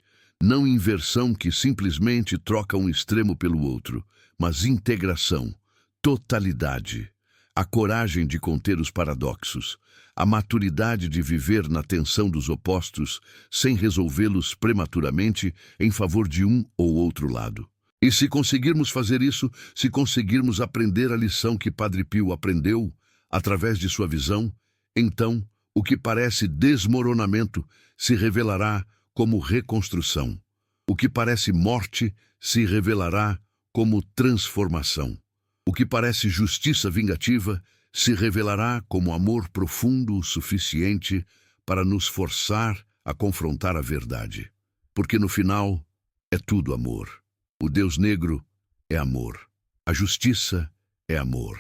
não inversão que simplesmente troca um extremo pelo outro, mas integração, totalidade, a coragem de conter os paradoxos, a maturidade de viver na tensão dos opostos sem resolvê-los prematuramente em favor de um ou outro lado. E se conseguirmos fazer isso, se conseguirmos aprender a lição que Padre Pio aprendeu através de sua visão, então o que parece desmoronamento se revelará como reconstrução. O que parece morte se revelará como transformação. O que parece justiça vingativa se revelará como amor profundo o suficiente para nos forçar a confrontar a verdade. Porque no final é tudo amor. O Deus negro é amor. A justiça é amor.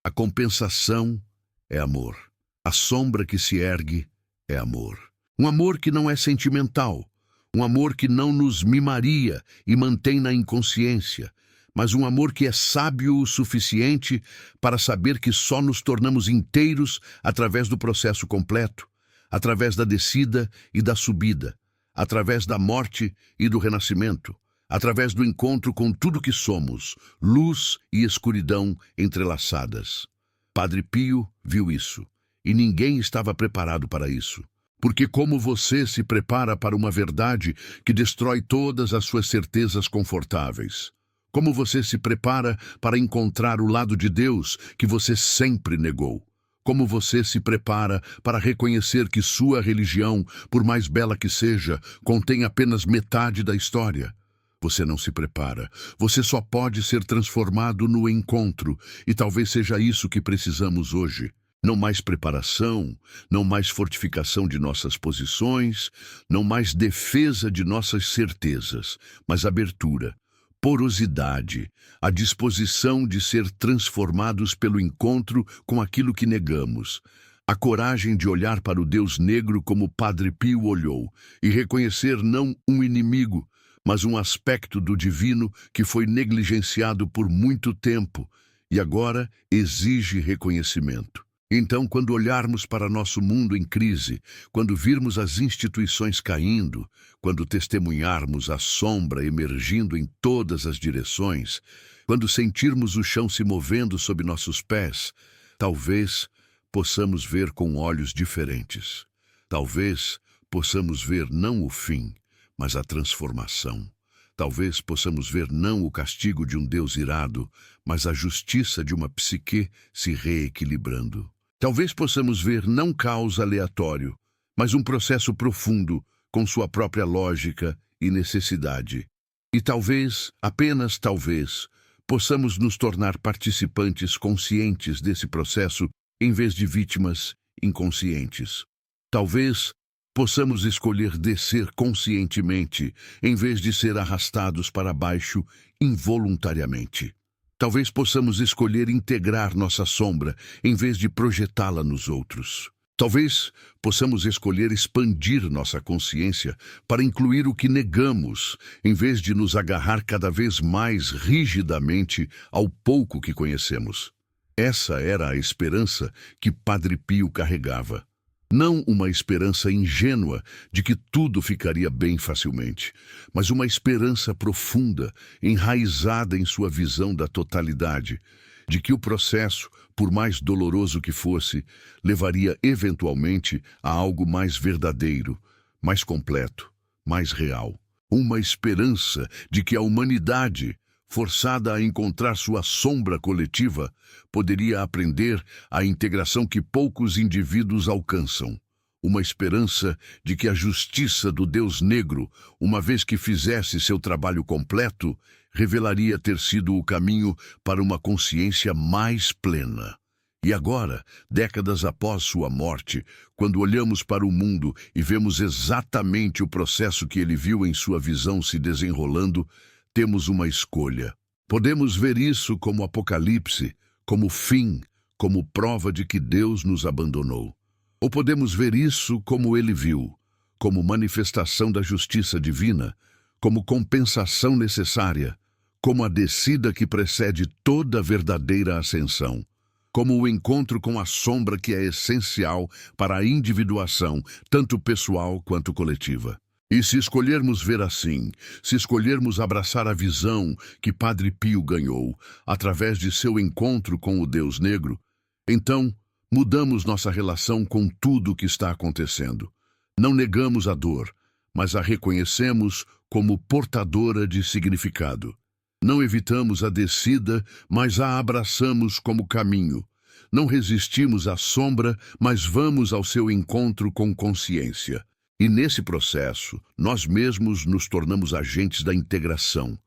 A compensação é amor. A sombra que se ergue é amor. Um amor que não é sentimental. Um amor que não nos mimaria e mantém na inconsciência, mas um amor que é sábio o suficiente para saber que só nos tornamos inteiros através do processo completo, através da descida e da subida, através da morte e do renascimento, através do encontro com tudo que somos, luz e escuridão entrelaçadas. Padre Pio viu isso, e ninguém estava preparado para isso. Porque como você se prepara para uma verdade que destrói todas as suas certezas confortáveis? Como você se prepara para encontrar o lado de Deus que você sempre negou? Como você se prepara para reconhecer que sua religião, por mais bela que seja, contém apenas metade da história? Você não se prepara. Você só pode ser transformado no encontro, e talvez seja isso que precisamos hoje. Não mais preparação, não mais fortificação de nossas posições, não mais defesa de nossas certezas, mas abertura, porosidade, a disposição de ser transformados pelo encontro com aquilo que negamos, a coragem de olhar para o Deus negro como Padre Pio olhou e reconhecer não um inimigo, mas um aspecto do divino que foi negligenciado por muito tempo e agora exige reconhecimento. Então, quando olharmos para nosso mundo em crise, quando virmos as instituições caindo, quando testemunharmos a sombra emergindo em todas as direções, quando sentirmos o chão se movendo sob nossos pés, talvez possamos ver com olhos diferentes. Talvez possamos ver não o fim, mas a transformação. Talvez possamos ver não o castigo de um Deus irado, mas a justiça de uma psique se reequilibrando. Talvez possamos ver não caos aleatório, mas um processo profundo, com sua própria lógica e necessidade. E talvez, apenas talvez, possamos nos tornar participantes conscientes desse processo em vez de vítimas inconscientes. Talvez possamos escolher descer conscientemente em vez de ser arrastados para baixo involuntariamente. Talvez possamos escolher integrar nossa sombra em vez de projetá-la nos outros. Talvez possamos escolher expandir nossa consciência para incluir o que negamos, em vez de nos agarrar cada vez mais rigidamente ao pouco que conhecemos. Essa era a esperança que Padre Pio carregava. Não uma esperança ingênua de que tudo ficaria bem facilmente, mas uma esperança profunda, enraizada em sua visão da totalidade, de que o processo, por mais doloroso que fosse, levaria eventualmente a algo mais verdadeiro, mais completo, mais real. Uma esperança de que a humanidade, forçada a encontrar sua sombra coletiva, poderia aprender a integração que poucos indivíduos alcançam. Uma esperança de que a justiça do Deus negro, uma vez que fizesse seu trabalho completo, revelaria ter sido o caminho para uma consciência mais plena. E agora, décadas após sua morte, quando olhamos para o mundo e vemos exatamente o processo que ele viu em sua visão se desenrolando, temos uma escolha. Podemos ver isso como apocalipse, como fim, como prova de que Deus nos abandonou. Ou podemos ver isso como ele viu, como manifestação da justiça divina, como compensação necessária, como a descida que precede toda verdadeira ascensão, como o encontro com a sombra que é essencial para a individuação, tanto pessoal quanto coletiva. E se escolhermos ver assim, se escolhermos abraçar a visão que Padre Pio ganhou através de seu encontro com o Deus negro, então mudamos nossa relação com tudo o que está acontecendo. Não negamos a dor, mas a reconhecemos como portadora de significado. Não evitamos a descida, mas a abraçamos como caminho. Não resistimos à sombra, mas vamos ao seu encontro com consciência. E nesse processo, nós mesmos nos tornamos agentes da integração.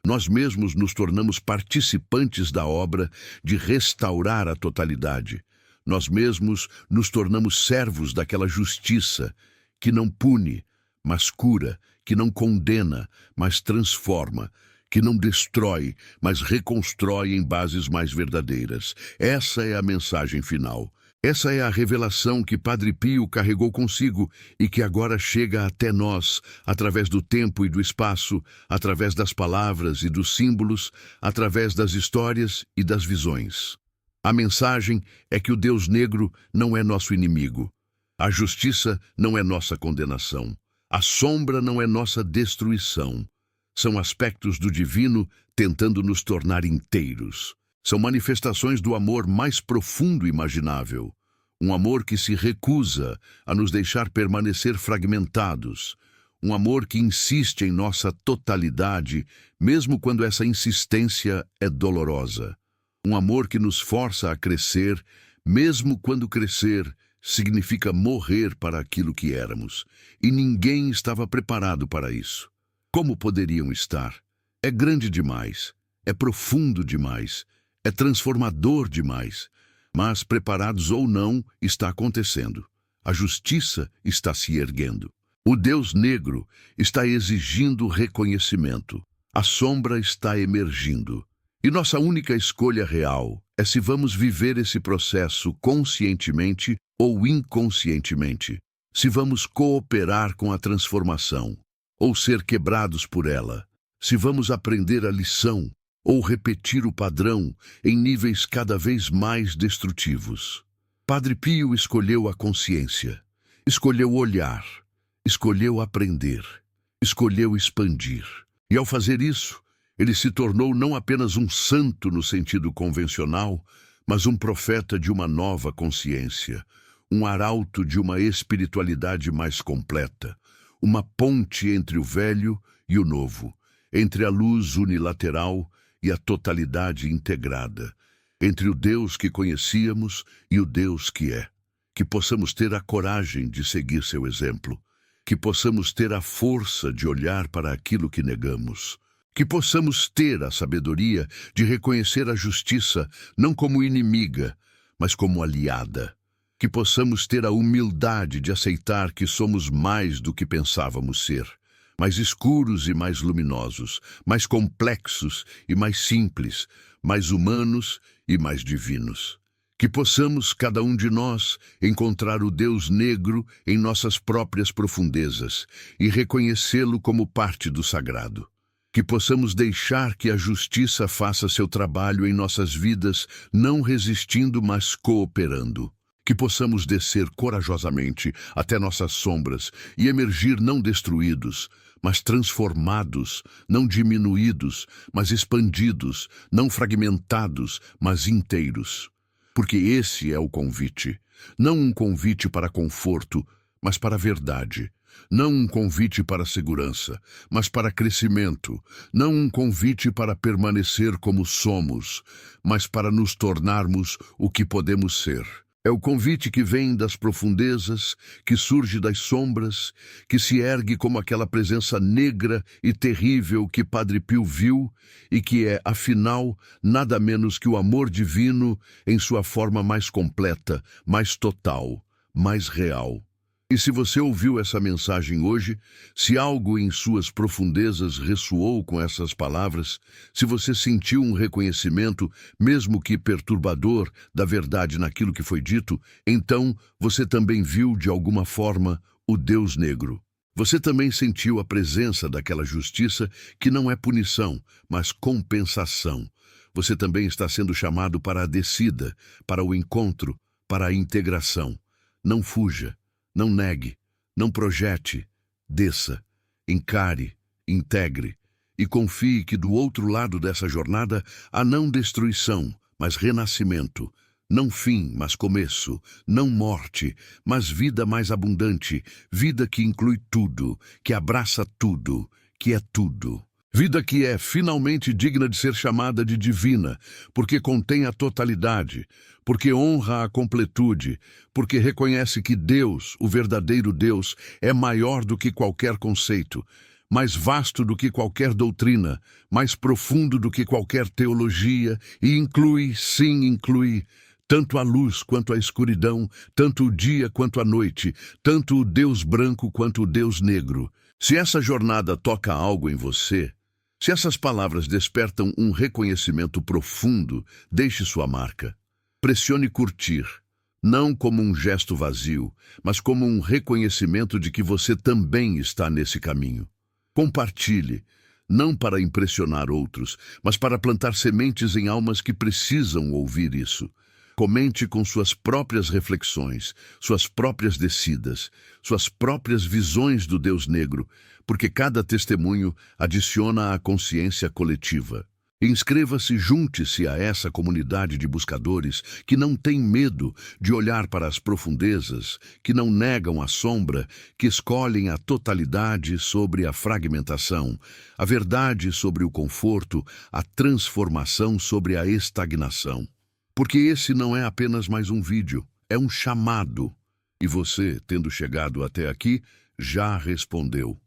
Nós mesmos nos tornamos participantes da obra de restaurar a totalidade. Nós mesmos nos tornamos servos daquela justiça que não pune, mas cura, que não condena, mas transforma, que não destrói, mas reconstrói em bases mais verdadeiras. Essa é a mensagem final. Essa é a revelação que Padre Pio carregou consigo e que agora chega até nós, através do tempo e do espaço, através das palavras e dos símbolos, através das histórias e das visões. A mensagem é que o Deus negro não é nosso inimigo. A justiça não é nossa condenação. A sombra não é nossa destruição. São aspectos do divino tentando nos tornar inteiros. São manifestações do amor mais profundo imaginável. Um amor que se recusa a nos deixar permanecer fragmentados. Um amor que insiste em nossa totalidade, mesmo quando essa insistência é dolorosa. Um amor que nos força a crescer, mesmo quando crescer significa morrer para aquilo que éramos. E ninguém estava preparado para isso. Como poderiam estar? É grande demais, é profundo demais, é transformador demais. Mas, preparados ou não, está acontecendo. A justiça está se erguendo. O Deus negro está exigindo reconhecimento. A sombra está emergindo. E nossa única escolha real é se vamos viver esse processo conscientemente ou inconscientemente. Se vamos cooperar com a transformação ou ser quebrados por ela. Se vamos aprender a lição ou repetir o padrão em níveis cada vez mais destrutivos. Padre Pio escolheu a consciência, escolheu olhar, escolheu aprender, escolheu expandir. E ao fazer isso, ele se tornou não apenas um santo no sentido convencional, mas um profeta de uma nova consciência, um arauto de uma espiritualidade mais completa, uma ponte entre o velho e o novo, entre a luz unilateral e a totalidade integrada, entre o Deus que conhecíamos e o Deus que é. Que possamos ter a coragem de seguir seu exemplo, que possamos ter a força de olhar para aquilo que negamos, que possamos ter a sabedoria de reconhecer a justiça não como inimiga, mas como aliada, que possamos ter a humildade de aceitar que somos mais do que pensávamos ser, mais escuros e mais luminosos, mais complexos e mais simples, mais humanos e mais divinos. Que possamos, cada um de nós, encontrar o Deus negro em nossas próprias profundezas e reconhecê-lo como parte do sagrado. Que possamos deixar que a justiça faça seu trabalho em nossas vidas, não resistindo, mas cooperando. Que possamos descer corajosamente até nossas sombras e emergir não destruídos, mas transformados, não diminuídos, mas expandidos, não fragmentados, mas inteiros. Porque esse é o convite. Não um convite para conforto, mas para a verdade. Não um convite para segurança, mas para crescimento. Não um convite para permanecer como somos, mas para nos tornarmos o que podemos ser. É o convite que vem das profundezas, que surge das sombras, que se ergue como aquela presença negra e terrível que Padre Pio viu e que é, afinal, nada menos que o amor divino em sua forma mais completa, mais total, mais real. E se você ouviu essa mensagem hoje, se algo em suas profundezas ressoou com essas palavras, se você sentiu um reconhecimento, mesmo que perturbador, da verdade naquilo que foi dito, então você também viu, de alguma forma, o Deus negro. Você também sentiu a presença daquela justiça que não é punição, mas compensação. Você também está sendo chamado para a descida, para o encontro, para a integração. Não fuja. Não negue, não projete, desça, encare, integre e confie que do outro lado dessa jornada há não destruição, mas renascimento, não fim, mas começo, não morte, mas vida mais abundante, vida que inclui tudo, que abraça tudo, que é tudo. Vida que é finalmente digna de ser chamada de divina, porque contém a totalidade, porque honra a completude, porque reconhece que Deus, o verdadeiro Deus, é maior do que qualquer conceito, mais vasto do que qualquer doutrina, mais profundo do que qualquer teologia, e inclui, sim, inclui, tanto a luz quanto a escuridão, tanto o dia quanto a noite, tanto o Deus branco quanto o Deus negro. Se essa jornada toca algo em você, se essas palavras despertam um reconhecimento profundo, deixe sua marca. Pressione curtir, não como um gesto vazio, mas como um reconhecimento de que você também está nesse caminho. Compartilhe, não para impressionar outros, mas para plantar sementes em almas que precisam ouvir isso. Comente com suas próprias reflexões, suas próprias descidas, suas próprias visões do Deus negro, porque cada testemunho adiciona à consciência coletiva. Inscreva-se, junte-se a essa comunidade de buscadores que não tem medo de olhar para as profundezas, que não negam a sombra, que escolhem a totalidade sobre a fragmentação, a verdade sobre o conforto, a transformação sobre a estagnação. Porque esse não é apenas mais um vídeo, é um chamado. E você, tendo chegado até aqui, já respondeu.